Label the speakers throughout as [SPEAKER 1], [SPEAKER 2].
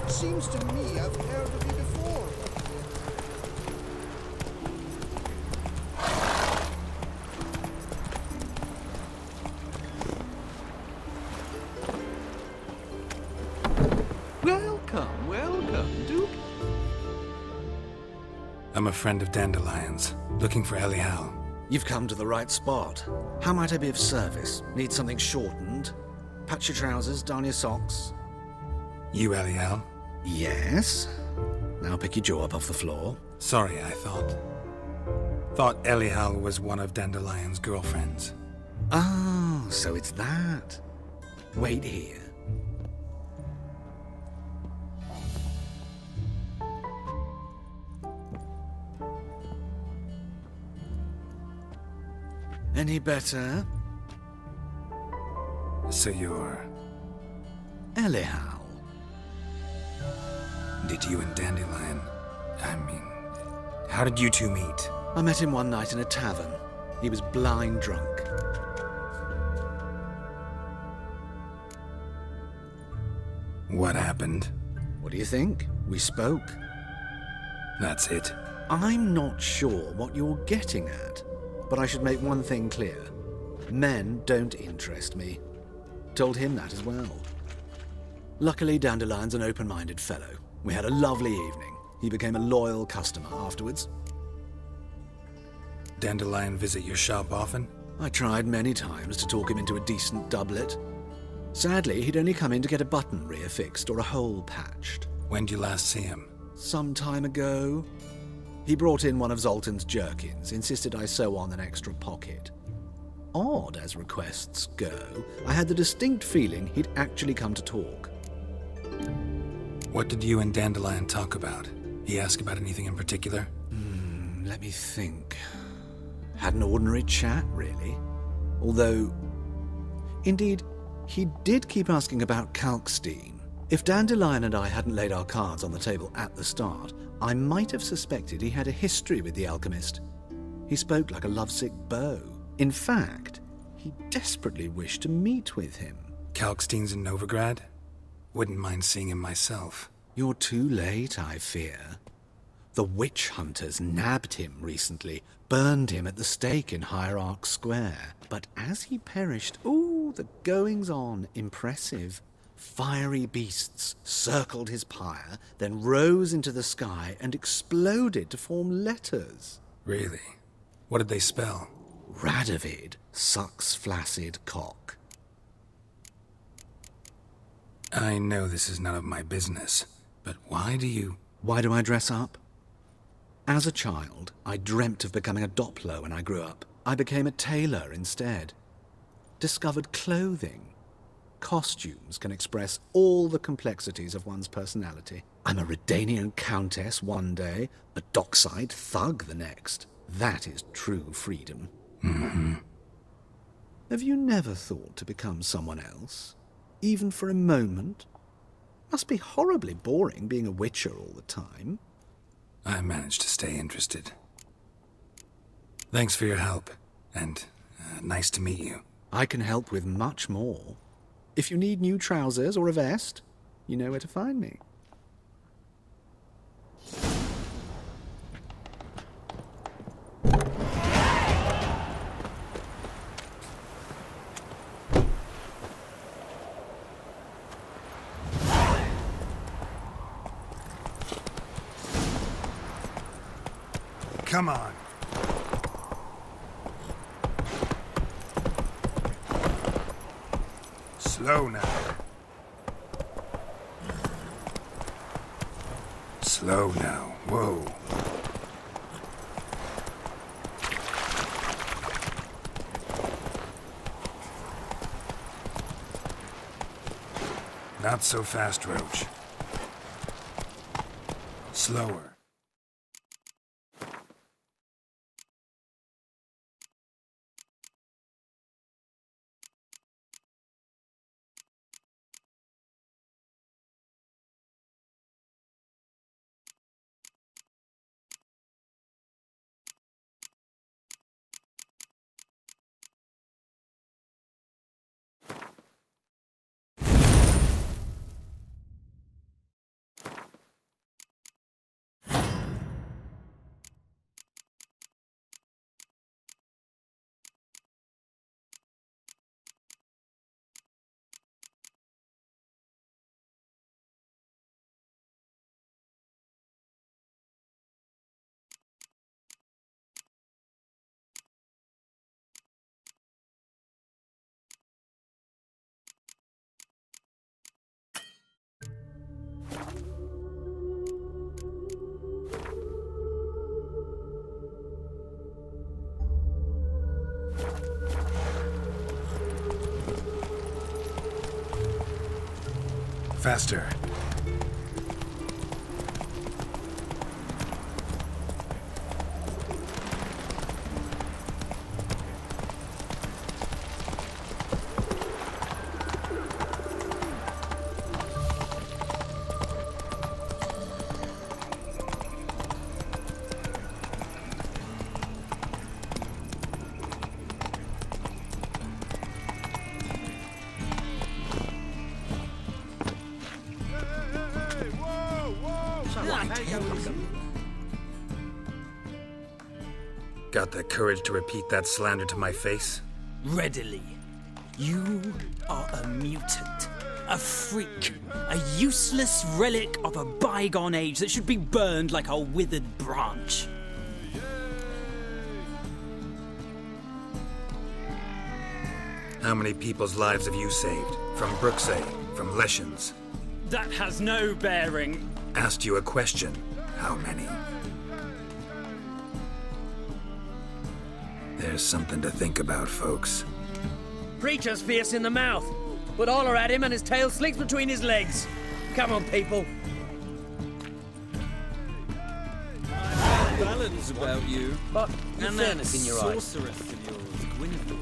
[SPEAKER 1] Seems to me I've heard of you before.
[SPEAKER 2] Welcome, welcome, Duke.
[SPEAKER 3] I'm a friend of Dandelion's, looking for Elial.
[SPEAKER 4] You've come to the right spot. How might I be of service? Need something shortened? Patch your trousers, darn your socks.
[SPEAKER 3] You Elial?
[SPEAKER 4] Yes? Now pick your jaw up off the floor.
[SPEAKER 3] Sorry, I thought Elial was one of Dandelion's girlfriends.
[SPEAKER 4] Oh, so it's that. Wait here. Any better?
[SPEAKER 3] So you're...
[SPEAKER 4] Elial.
[SPEAKER 3] Did you and Dandelion... how did you two meet?
[SPEAKER 4] I met him one night in a tavern. He was blind drunk.
[SPEAKER 3] What happened?
[SPEAKER 4] What do you think? We spoke.
[SPEAKER 3] That's it.
[SPEAKER 4] I'm not sure what you're getting at, but I should make one thing clear. Men don't interest me. Told him that as well. Luckily, Dandelion's an open-minded fellow. We had a lovely evening. He became a loyal customer afterwards.
[SPEAKER 3] Dandelion visit your shop often?
[SPEAKER 4] I tried many times to talk him into a decent doublet. Sadly, he'd only come in to get a button reaffixed or a hole patched.
[SPEAKER 3] When did you last see him?
[SPEAKER 4] Some time ago. He brought in one of Zoltan's jerkins, insisted I sew on an extra pocket. Odd as requests go, I had the distinct feeling he'd actually come to talk.
[SPEAKER 3] What did you and Dandelion talk about? He asked about anything in particular?
[SPEAKER 4] Let me think. Had an ordinary chat, really. Although, indeed, he did keep asking about Kalkstein. If Dandelion and I hadn't laid our cards on the table at the start, I might have suspected he had a history with the alchemist. He spoke like a lovesick beau. In fact, he desperately wished to meet with him.
[SPEAKER 3] Kalkstein's in Novigrad? Wouldn't mind seeing him myself.
[SPEAKER 4] You're too late, I fear. The witch hunters nabbed him recently, burned him at the stake in Hierarch Square. But as he perished, the goings-on, impressive. Fiery beasts circled his pyre, then rose into the sky and exploded to form letters.
[SPEAKER 3] Really? What did they spell?
[SPEAKER 4] Radovid sucks flaccid cock.
[SPEAKER 3] I know this is none of my business, but why do
[SPEAKER 4] I dress up? As a child, I dreamt of becoming a Doppler when I grew up. I became a tailor instead. Discovered clothing. Costumes can express all the complexities of one's personality. I'm a Redanian countess one day, a dockside thug the next. That is true freedom.
[SPEAKER 3] Mm-hmm.
[SPEAKER 4] Have you never thought to become someone else? Even for a moment? Must be horribly boring being a witcher all the time.
[SPEAKER 3] I managed to stay interested. Thanks for your help, and nice to meet you.
[SPEAKER 4] I can help with much more. If you need new trousers or a vest, you know where to find me.
[SPEAKER 3] Come on. Slow now. Slow now. Whoa. Not so fast, Roach. Slower. Faster. Got the courage to repeat that slander to my face?
[SPEAKER 5] Readily. You are a mutant, a freak, a useless relic of a bygone age that should be burned like a withered branch.
[SPEAKER 3] How many people's lives have you saved? From Brooksay, from Leshens?
[SPEAKER 5] That has no bearing.
[SPEAKER 3] Asked you a question. How many? There's something to think about, folks.
[SPEAKER 6] Preacher's fierce in the mouth, but holler at him and his tail slinks between his legs. Come on, people.
[SPEAKER 5] Ballads about you.
[SPEAKER 6] But
[SPEAKER 5] And
[SPEAKER 6] fairness
[SPEAKER 5] that
[SPEAKER 6] in your eyes.
[SPEAKER 5] sorceress of yours, Gwyneth.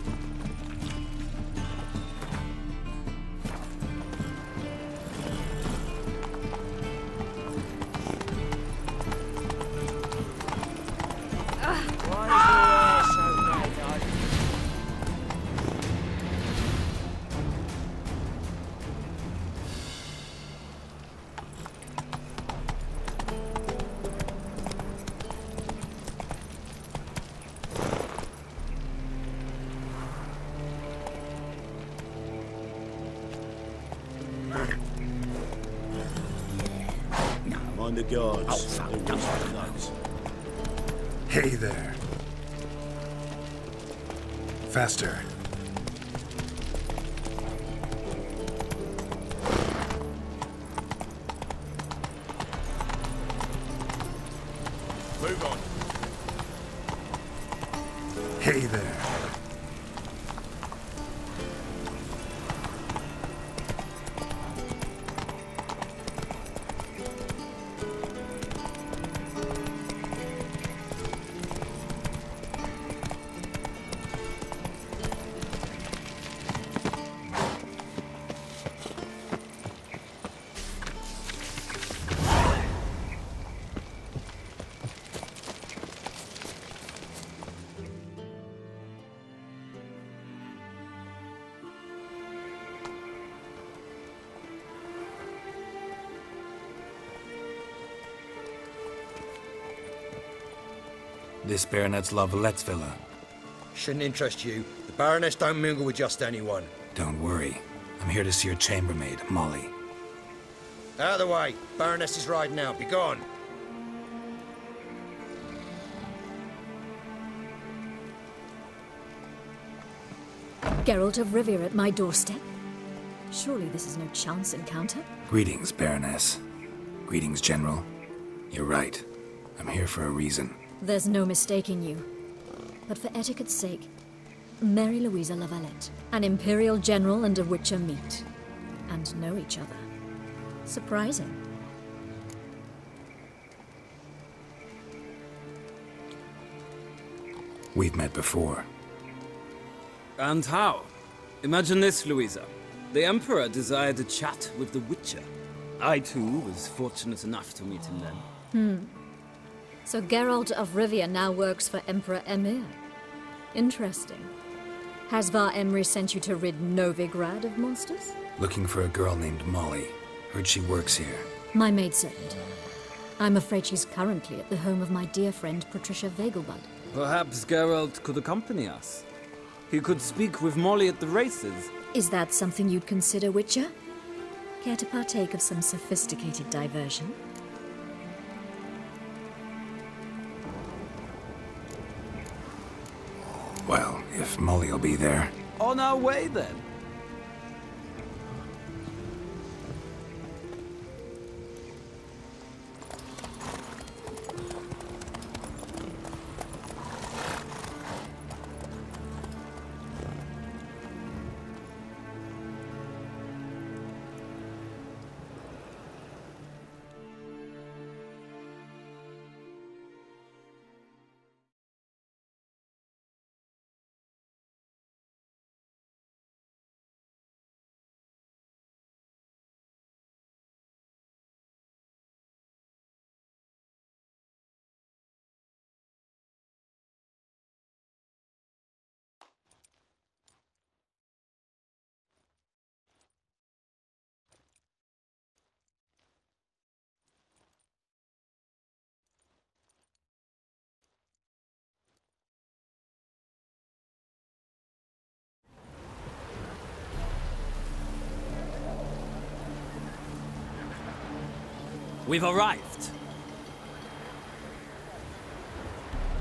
[SPEAKER 7] Mind the guards. They watch the nuts.
[SPEAKER 3] Hey there. Faster.
[SPEAKER 7] Move on.
[SPEAKER 3] Hey there. This Baronet's La Vallette's villa.
[SPEAKER 8] Shouldn't interest you. The Baroness don't mingle with just anyone.
[SPEAKER 3] Don't worry. I'm here to see your chambermaid, Molly.
[SPEAKER 8] Out of the way. Baroness is riding out. Be gone.
[SPEAKER 9] Geralt of Rivia at my doorstep? Surely this is no chance encounter?
[SPEAKER 3] Greetings, Baroness. Greetings, General. You're right. I'm here for a reason.
[SPEAKER 9] There's no mistaking you. But for etiquette's sake, Mary Louisa La Valette, an Imperial General and a Witcher meet. And know each other. Surprising.
[SPEAKER 3] We've met before.
[SPEAKER 5] And how? Imagine this, Louisa. The Emperor desired a chat with the Witcher. I, too, was fortunate enough to meet him then.
[SPEAKER 9] So Geralt of Rivia now works for Emperor Emir. Interesting. Has Var Emry sent you to rid Novigrad of monsters?
[SPEAKER 3] Looking for a girl named Molly. Heard she works here.
[SPEAKER 9] My maidservant. I'm afraid she's currently at the home of my dear friend Patricia Vegelbud.
[SPEAKER 5] Perhaps Geralt could accompany us. He could speak with Molly at the races.
[SPEAKER 9] Is that something you'd consider, Witcher? Care to partake of some sophisticated diversion?
[SPEAKER 3] Well, if Molly'll be there.
[SPEAKER 5] On our way, then. We've arrived.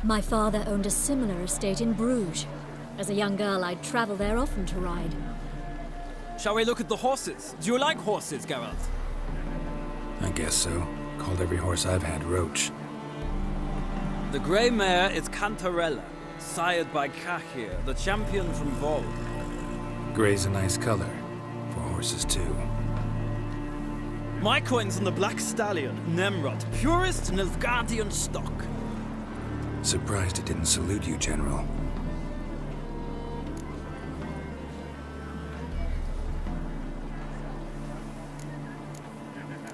[SPEAKER 9] My father owned a similar estate in Bruges. As a young girl, I'd travel there often to ride.
[SPEAKER 5] Shall we look at the horses? Do you like horses, Geralt?
[SPEAKER 3] I guess so. Called every horse I've had Roach.
[SPEAKER 5] The grey mare is Cantarella, sired by Cahir, the champion from Vol.
[SPEAKER 3] Grey's a nice color. For horses, too.
[SPEAKER 5] My coin's on the black stallion, Nemrod, purest Nilfgaardian stock.
[SPEAKER 3] Surprised it didn't salute you, General.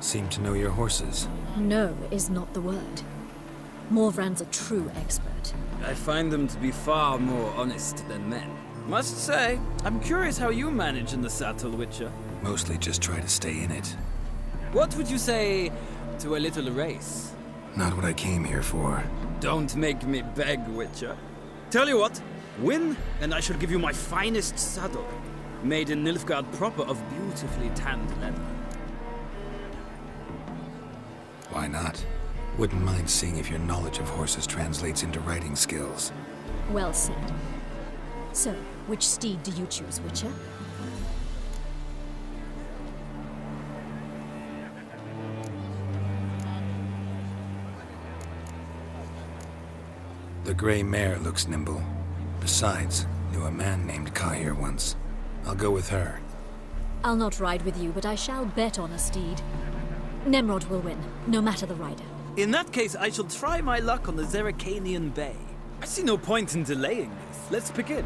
[SPEAKER 3] Seem to know your horses.
[SPEAKER 9] No is not the word. Morvran's a true expert.
[SPEAKER 5] I find them to be far more honest than men. Must say, I'm curious how you manage in the saddle, Witcher.
[SPEAKER 3] Mostly just try to stay in it.
[SPEAKER 5] What would you say to a little race?
[SPEAKER 3] Not what I came here for.
[SPEAKER 5] Don't make me beg, Witcher. Tell you what, win, and I shall give you my finest saddle. Made in Nilfgaard proper of beautifully tanned leather.
[SPEAKER 3] Why not? Wouldn't mind seeing if your knowledge of horses translates into riding skills.
[SPEAKER 9] Well said. So, which steed do you choose, Witcher?
[SPEAKER 3] The gray mare looks nimble. Besides, knew a man named Cahir once. I'll go with her.
[SPEAKER 9] I'll not ride with you, but I shall bet on a steed. Nemrod will win, no matter the rider.
[SPEAKER 5] In that case, I shall try my luck on the Zerrikanian Bay. I see no point in delaying this. Let's begin.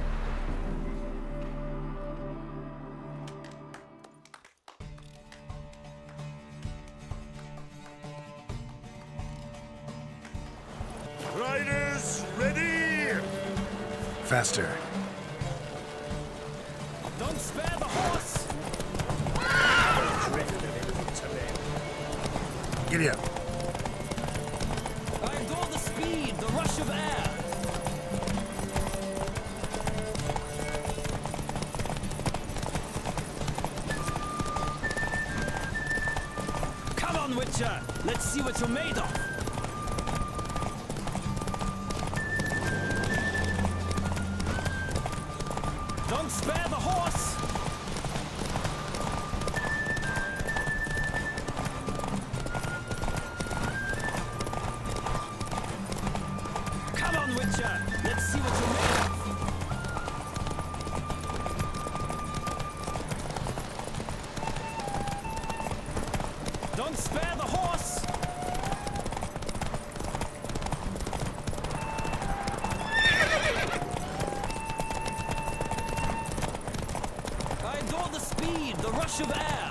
[SPEAKER 7] Riders, ready!
[SPEAKER 3] Faster.
[SPEAKER 5] Don't spare the horse!
[SPEAKER 3] Giddy up.
[SPEAKER 5] I adore the speed, the rush of air. Come on, Witcher! Let's see what you're made of. Don't spare the horse! Come on, Witcher! Let's see what you're made of! Don't spare the horse! I adore the speed, the rush of air!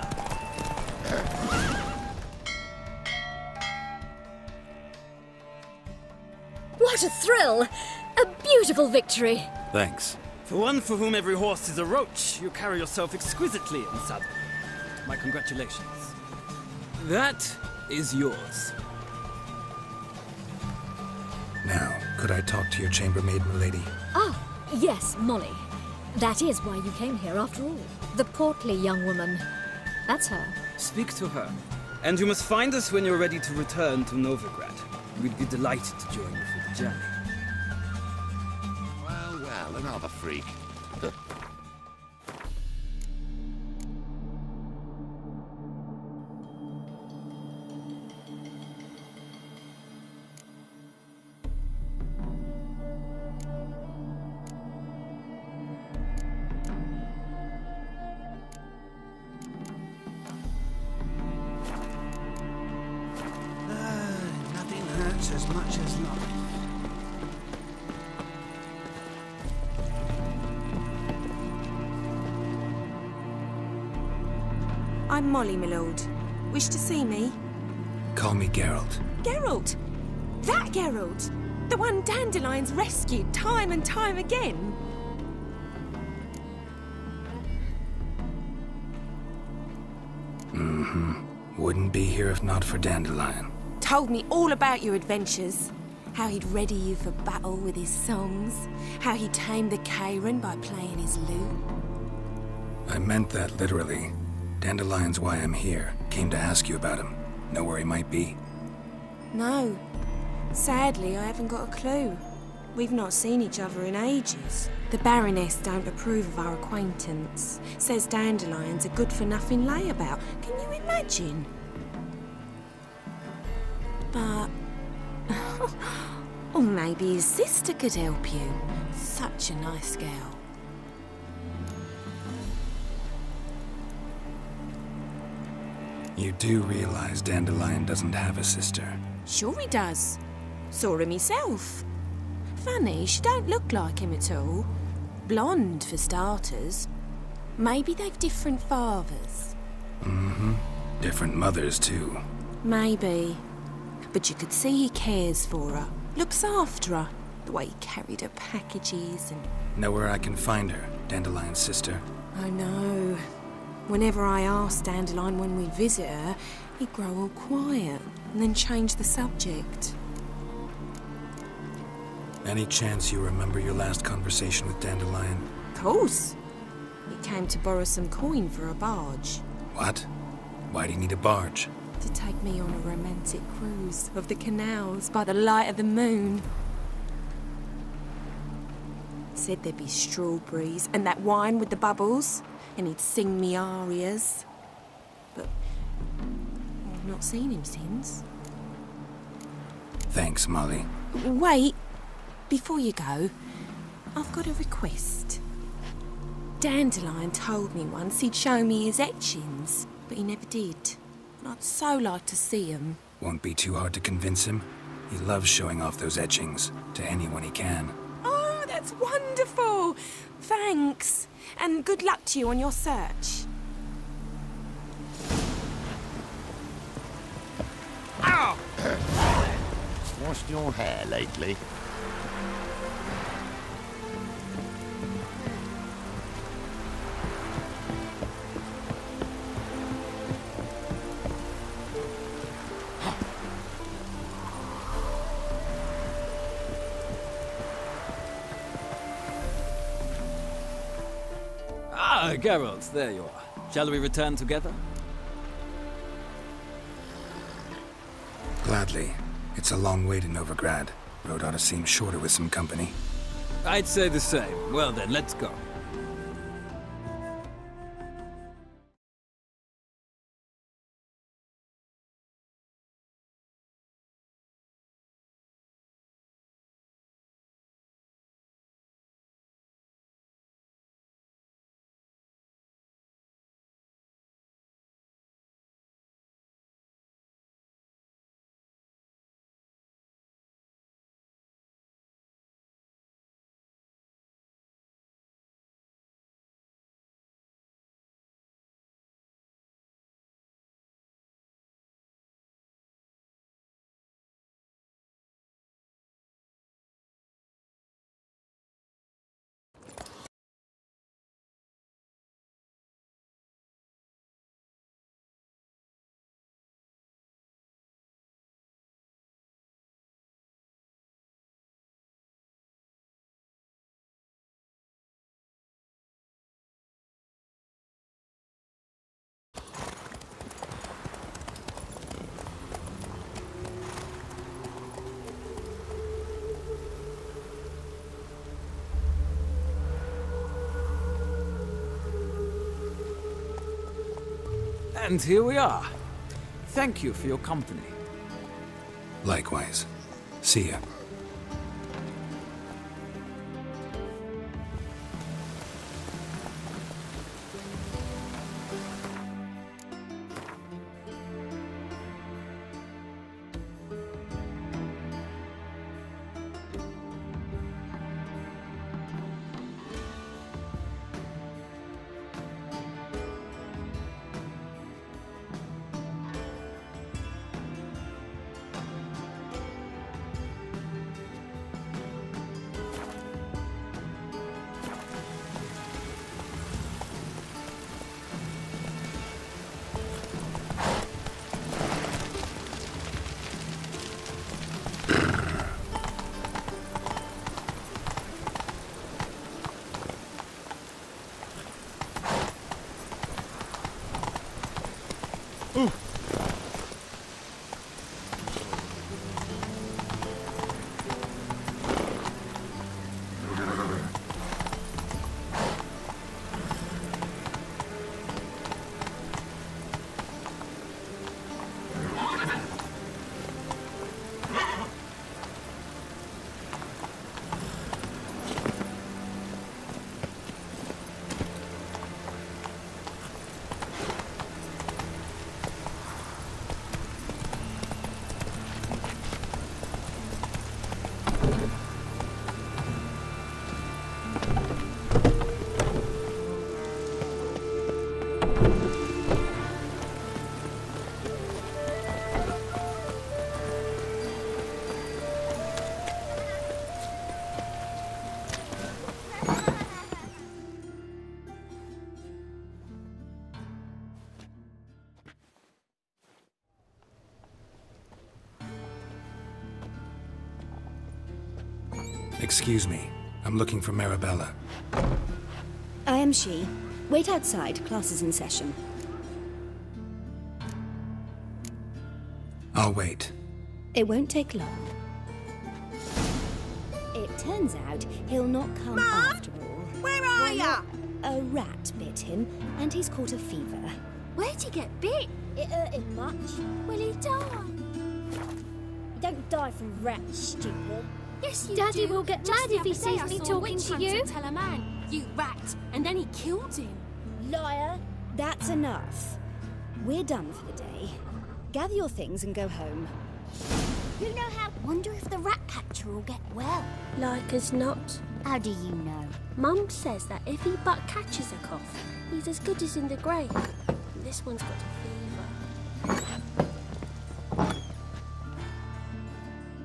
[SPEAKER 9] What a thrill! A beautiful victory!
[SPEAKER 3] Thanks.
[SPEAKER 5] For one for whom every horse is a roach, you carry yourself exquisitely in saddle. My congratulations. That is yours.
[SPEAKER 3] Now, could I talk to your chambermaid, milady?
[SPEAKER 9] Ah, yes, Molly. That is why you came here after all. The portly young woman. That's her.
[SPEAKER 5] Speak to her. And you must find us when you're ready to return to Novigrad. We'd be delighted to join you for the journey.
[SPEAKER 10] Well, well, another freak.
[SPEAKER 2] Nothing hurts as much as life.
[SPEAKER 11] I'm Molly, my lord. Wish to see me?
[SPEAKER 3] Call me Geralt.
[SPEAKER 11] Geralt! That Geralt! The one Dandelion's rescued time and time again.
[SPEAKER 3] Wouldn't be here if not for Dandelion.
[SPEAKER 11] Told me all about your adventures. How he'd ready you for battle with his songs. How he tamed the Kairan by playing his lute.
[SPEAKER 3] I meant that literally. Dandelion's why I'm here. Came to ask you about him. Know where he might be?
[SPEAKER 11] No. Sadly, I haven't got a clue. We've not seen each other in ages. The Baroness don't approve of our acquaintance. Says Dandelion's a good-for-nothing layabout. Can you imagine? But... or maybe his sister could help you. Such a nice girl.
[SPEAKER 3] You do realize Dandelion doesn't have a sister?
[SPEAKER 11] Sure he does. Saw him himself. Funny, she don't look like him at all. Blonde, for starters. Maybe they've different fathers.
[SPEAKER 3] Mm-hmm. Different mothers, too.
[SPEAKER 11] Maybe. But you could see he cares for her. Looks after her. The way he carried her packages and...
[SPEAKER 3] Know where I can find her, Dandelion's sister?
[SPEAKER 11] I know. Whenever I asked Dandelion when we visit her, he'd grow all quiet and then change the subject.
[SPEAKER 3] Any chance you remember your last conversation with Dandelion?
[SPEAKER 11] Of course. He came to borrow some coin for a barge.
[SPEAKER 3] What? Why do you need a barge?
[SPEAKER 11] To take me on a romantic cruise of the canals by the light of the moon. Said there'd be strawberries and that wine with the bubbles, and he'd sing me arias. But I've not seen him since.
[SPEAKER 3] Thanks, Molly.
[SPEAKER 11] Wait, before you go, I've got a request. Dandelion told me once he'd show me his etchings, but he never did. And I'd so like to see them.
[SPEAKER 3] Won't be too hard to convince him. He loves showing off those etchings to anyone he can.
[SPEAKER 11] Oh, that's wonderful! Thanks. And good luck to you on your search.
[SPEAKER 7] Ow! Washed your hair lately?
[SPEAKER 5] Ah, Geralt, there you are. Shall we return together?
[SPEAKER 3] Gladly. It's a long way to Novigrad. Road ought to seem shorter with some company.
[SPEAKER 5] I'd say the same. Well then, let's go. And here we are. Thank you for your company.
[SPEAKER 3] Likewise. See ya. Excuse me. I'm looking for Marabella.
[SPEAKER 10] I am she. Wait outside. Class is in session.
[SPEAKER 3] I'll wait.
[SPEAKER 10] It won't take long. It turns out he'll not come after all.
[SPEAKER 11] Where are ya?
[SPEAKER 10] A rat bit him, and he's caught a fever.
[SPEAKER 12] Where'd he get bit?
[SPEAKER 10] It hurt him much.
[SPEAKER 12] Will he die?
[SPEAKER 10] You don't die from rats, stupid.
[SPEAKER 12] Yes, you
[SPEAKER 13] Daddy
[SPEAKER 12] do.
[SPEAKER 13] will get
[SPEAKER 12] Just
[SPEAKER 13] mad
[SPEAKER 12] the
[SPEAKER 13] if he
[SPEAKER 12] other day
[SPEAKER 13] sees
[SPEAKER 12] I
[SPEAKER 13] me
[SPEAKER 12] saw a
[SPEAKER 13] talking
[SPEAKER 12] witch
[SPEAKER 13] to
[SPEAKER 12] hunter
[SPEAKER 13] you.
[SPEAKER 12] tell a man, "You rat," and then he killed him.
[SPEAKER 10] Liar. That's enough. We're done for the day. Gather your things and go home.
[SPEAKER 13] You know how... Wonder if the rat catcher will get well.
[SPEAKER 12] Like as not.
[SPEAKER 13] How do you know?
[SPEAKER 12] Mum says that if he but catches a cough, he's as good as in the grave. This one's got a fever.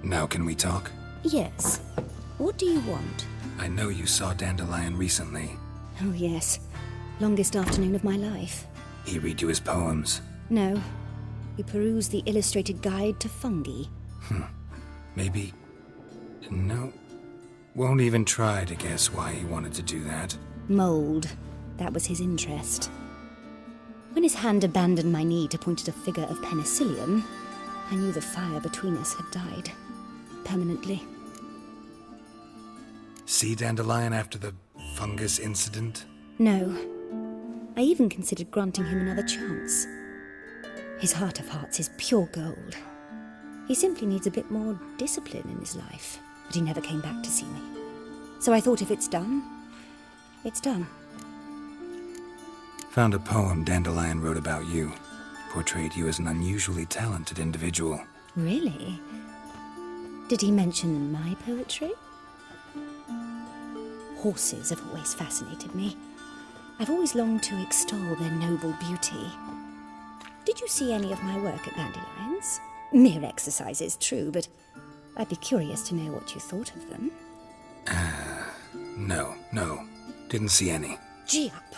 [SPEAKER 3] Now can we talk?
[SPEAKER 10] Yes. What do you want?
[SPEAKER 3] I know you saw Dandelion recently.
[SPEAKER 10] Oh, yes. Longest afternoon of my life.
[SPEAKER 3] He read you his poems.
[SPEAKER 10] No. We perused the illustrated guide to fungi.
[SPEAKER 3] Maybe... No. Won't even try to guess why he wanted to do that.
[SPEAKER 10] Mold. That was his interest. When his hand abandoned my knee to point at a figure of penicillium, I knew the fire between us had died. Permanently.
[SPEAKER 3] See Dandelion after the fungus incident?
[SPEAKER 10] No. I even considered granting him another chance. His heart of hearts is pure gold. He simply needs a bit more discipline in his life, but he never came back to see me. So I thought if it's done, it's done.
[SPEAKER 3] Found a poem Dandelion wrote about you. Portrayed you as an unusually talented individual.
[SPEAKER 10] Really? Did he mention my poetry? Horses have always fascinated me. I've always longed to extol their noble beauty. Did you see any of my work at Dandelions? Mere exercises, true, but I'd be curious to know what you thought of them.
[SPEAKER 3] No. Didn't see any.
[SPEAKER 10] Gee up!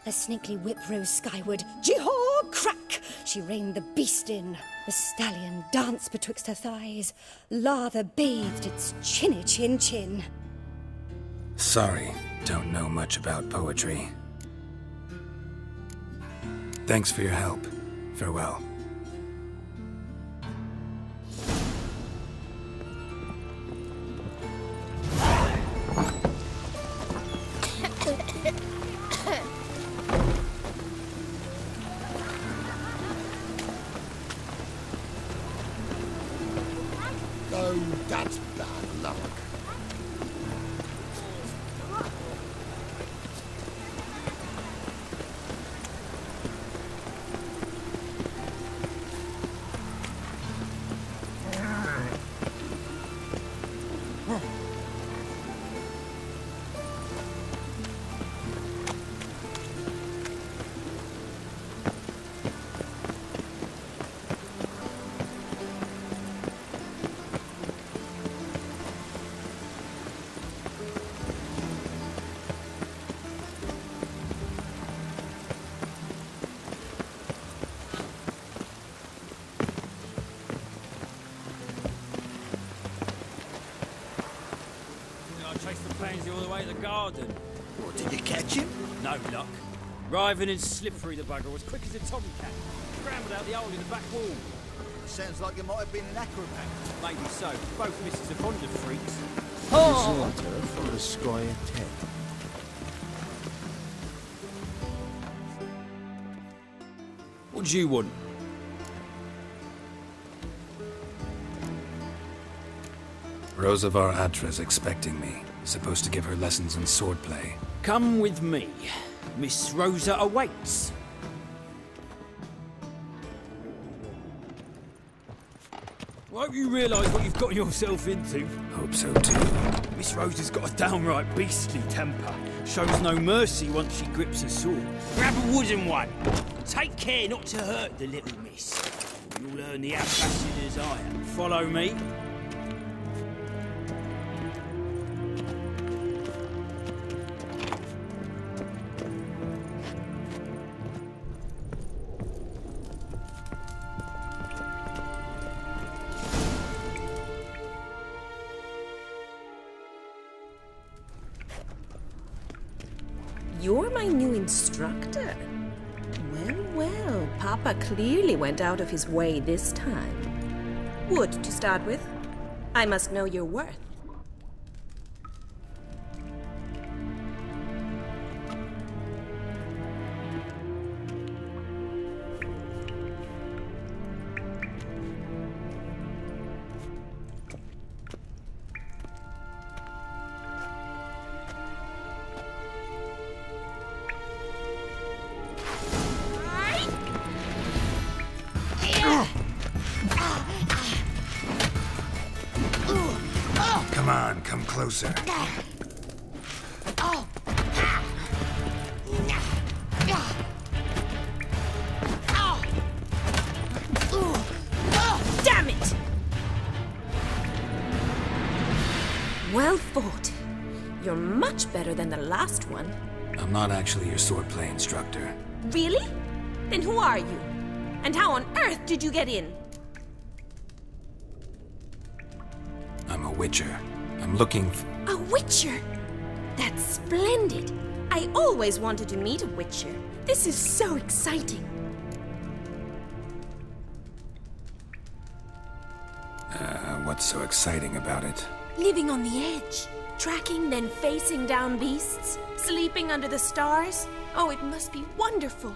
[SPEAKER 10] The snakely whip rose skyward. Jee-haw! Crack! She reined the beast in. The stallion danced betwixt her thighs. Lather bathed its chinny chin.
[SPEAKER 3] Sorry, don't know much about poetry. Thanks for your help. Farewell.
[SPEAKER 1] Oh, that's bad luck.
[SPEAKER 5] Chased the pansy all the way to the garden.
[SPEAKER 7] What, did you catch him?
[SPEAKER 5] No luck. Writhing and slippery, the bugger was quick as a tomcat. Scrambled out the hole in the back wall.
[SPEAKER 7] Sounds like you might have been an acrobat.
[SPEAKER 5] Maybe so. Both misses are fond of freaks.
[SPEAKER 1] Disorder for the Squire Ted.
[SPEAKER 5] What do you want?
[SPEAKER 3] Rosavar Atra's expecting me. Supposed to give her lessons in swordplay.
[SPEAKER 5] Come with me. Miss Rosa awaits. I hope you realise what you've got yourself into.
[SPEAKER 3] Hope so too.
[SPEAKER 5] Miss Rosa's got a downright beastly temper. Shows no mercy once she grips a sword. Grab a wooden one. Take care not to hurt the little miss. You'll learn the ambassadors I am. Follow me.
[SPEAKER 11] you're my new instructor? Well, well, Papa clearly went out of his way this time. Wood, to start with. I must know your worth.
[SPEAKER 3] Come on, come closer.
[SPEAKER 11] Damn it! Well fought. You're much better than the last one.
[SPEAKER 3] I'm not actually your swordplay instructor.
[SPEAKER 11] Really? Then who are you? And how on earth did you get in?
[SPEAKER 3] I'm a witcher. I'm looking for...
[SPEAKER 11] A witcher? That's splendid. I always wanted to meet a witcher. This is so exciting.
[SPEAKER 3] What's so exciting about it?
[SPEAKER 11] Living on the edge. Tracking, then facing down beasts. Sleeping under the stars. Oh, it must be wonderful.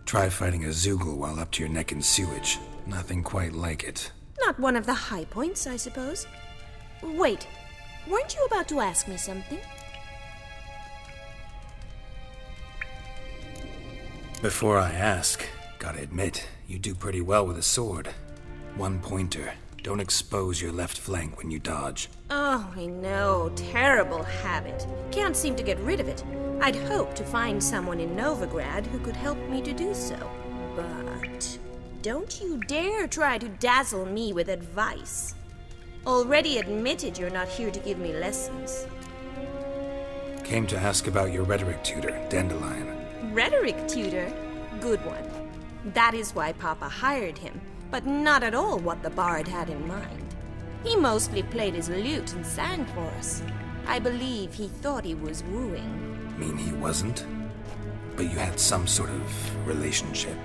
[SPEAKER 3] Try fighting a Zoogle while up to your neck in sewage. Nothing quite like it.
[SPEAKER 11] Not one of the high points, I suppose. Wait, weren't you about to ask me something?
[SPEAKER 3] Before I ask, gotta admit, you do pretty well with a sword. One pointer. Don't expose your left flank when you dodge.
[SPEAKER 11] Oh, I know. Terrible habit. Can't seem to get rid of it. I'd hoped to find someone in Novigrad who could help me to do so. But don't you dare try to dazzle me with advice. Already admitted you're not here to give me lessons.
[SPEAKER 3] Came to ask about your rhetoric tutor, Dandelion.
[SPEAKER 11] Rhetoric tutor? Good one. That is why Papa hired him, but not at all what the bard had in mind. He mostly played his lute and sang for us. I believe he thought he was wooing.
[SPEAKER 3] Mean he wasn't? But you had some sort of relationship.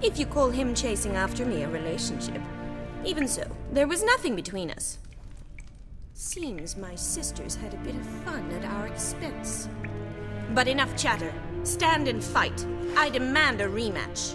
[SPEAKER 11] If you call him chasing after me a relationship. Even so, there was nothing between us. Seems my sisters had a bit of fun at our expense. But enough chatter. Stand and fight. I demand a rematch.